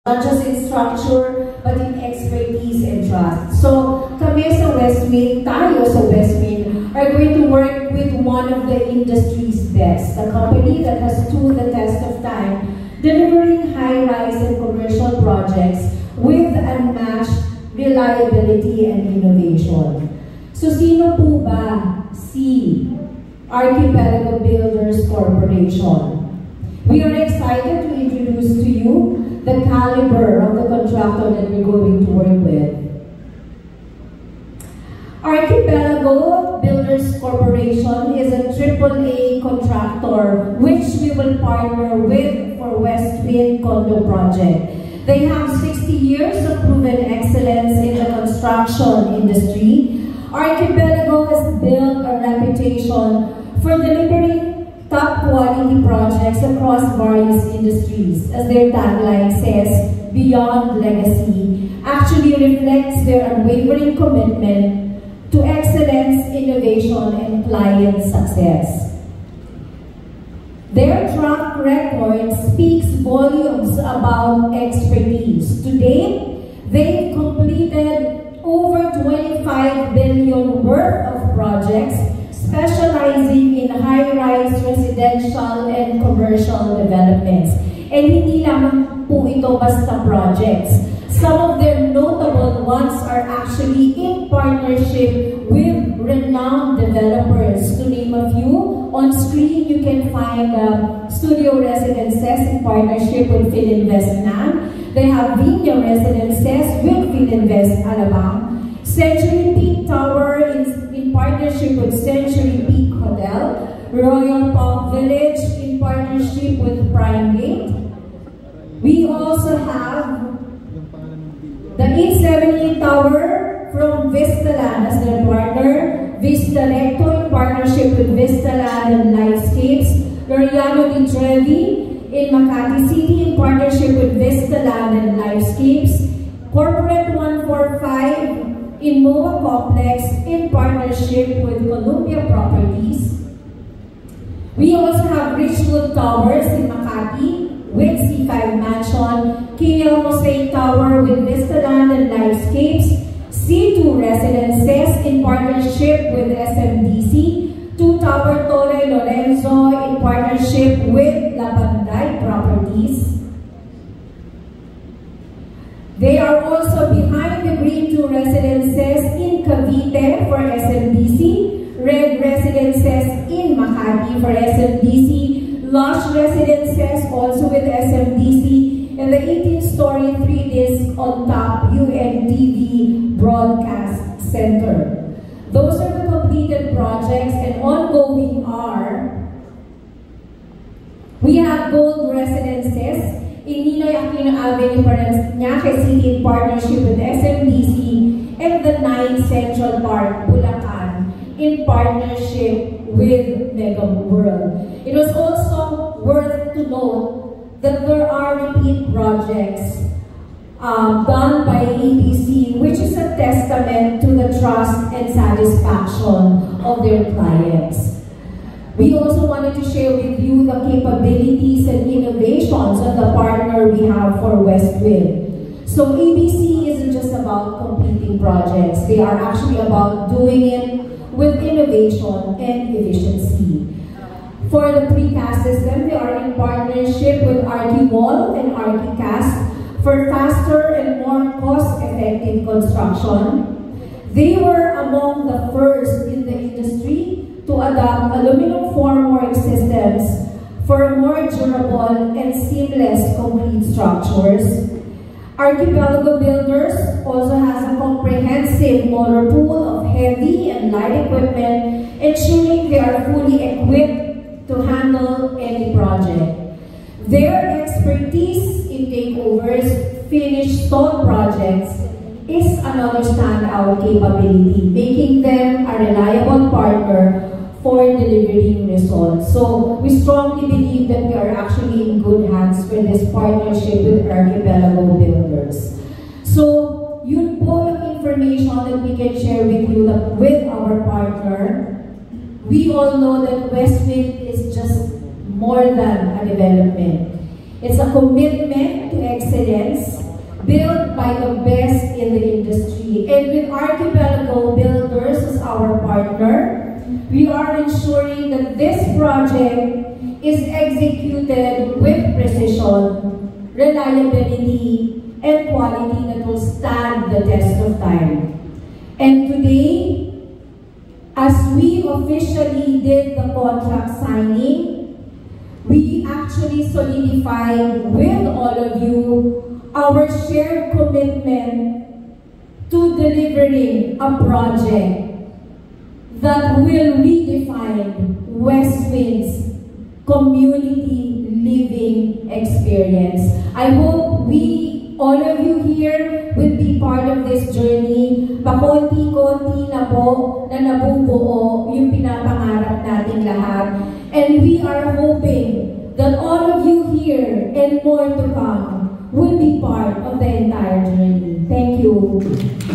not just in structure, but in expertise and trust. So, kami sa Westwind, tayo sa Westwind, are going to work with one of the industry's best, a company that has stood the test of time, delivering high-rise and commercial projects with unmatched reliability and innovation. So, sino po ba si Archipelago Builders Corporation? We are excited to introduce to you the caliber of the contractor that we're going to work with. Archipelago Builders Corporation is a AAA contractor which we will partner with for Westwind Condo Project. They have 60 years of proven excellence in the construction industry. Archipelago has built a reputation for delivering top quality projects across various industries. As their tagline says, Beyond Legacy actually reflects their unwavering commitment to excellence, innovation, and client success. Their track record speaks volumes about expertise. Today, they've completed over 25 billion worth of projects, specializing in high-rise residential and commercial developments. And hindi lamang po ito basta projects. Some of their notable ones are actually in partnership with renowned developers. To name a few, on screen you can find Studio Residences in partnership with Philinvest NAM. They have Viña Residences with Philinvest Alabang. Century Peak Tower in partnership with Century Peak Hotel. Royal Palm Village in partnership with Primegate. We also have the 878 Tower from Vistaland as their partner. Vistalecto in partnership with Vistaland and Lifescapes. Loriano di Trevi in Makati City in partnership with Vistaland and Lifescapes. Corporate 145 in MOA Complex in partnership with Columbia Properties. We also have Richwood Towers in Makati with C5 Mansion, KL Mosaic Tower with Vistaland and Lifescapes, C2 Residences in partnership with SMDC, 2 Tower Torre Lorenzo in partnership with Labanday Properties. They are also behind the Green 2 Residences in Cavite for SMDC, Red Residences in Makati for SMDC, Lush Residences also with SMDC, and the 18-story 3-disc on top UNTV Broadcast Center. Those are the completed projects, and ongoing are, we have Gold Residences in Ninoy Aquino Avenue, Parañaque City in partnership with SMDC, and the 9 Central Park, Bulacan, in partnership with Mega World. It was also worth to note that there are repeat projects done by ABC, which is a testament to the trust and satisfaction of their clients. We also wanted to share with you the capabilities and innovations of the partner we have for Westwind. So ABC isn't just about completing projects. They are actually about doing it with innovation and efficiency. For the precast system, they are in partnership with Archiwall and Archicast for faster and more cost-effective construction. They were among the first in the industry to adopt aluminum formwork systems for more durable and seamless complete structures. Archipelago Builders also has a comprehensive motor pool of heavy and light equipment, ensuring they are fully equipped to handle any project. Their expertise in takeovers, finished stall projects, is another standout capability, making them a reliable partner for delivering results. So we strongly believe that we are actually in good hands for this partnership with Archipelago Builders. So yun po yung information that we can share with you with our partner. We all know that Westwind is just more than a development. It's a commitment to excellence, built by the best in the industry. And with Archipelago Builders as our partner, we are ensuring that this project is executed with precision, reliability, and quality that will stand the test of time. And today, as we officially did the contract signing, we actually solidified with all of you our shared commitment to delivering a project that will redefine Westwind's community living experience. I hope all of you here will be part of this journey. Pakonti-konti na po na nabubuo yung pinapangarap nating lahat. And we are hoping that all of you here and more to come will be part of the entire journey. Thank you.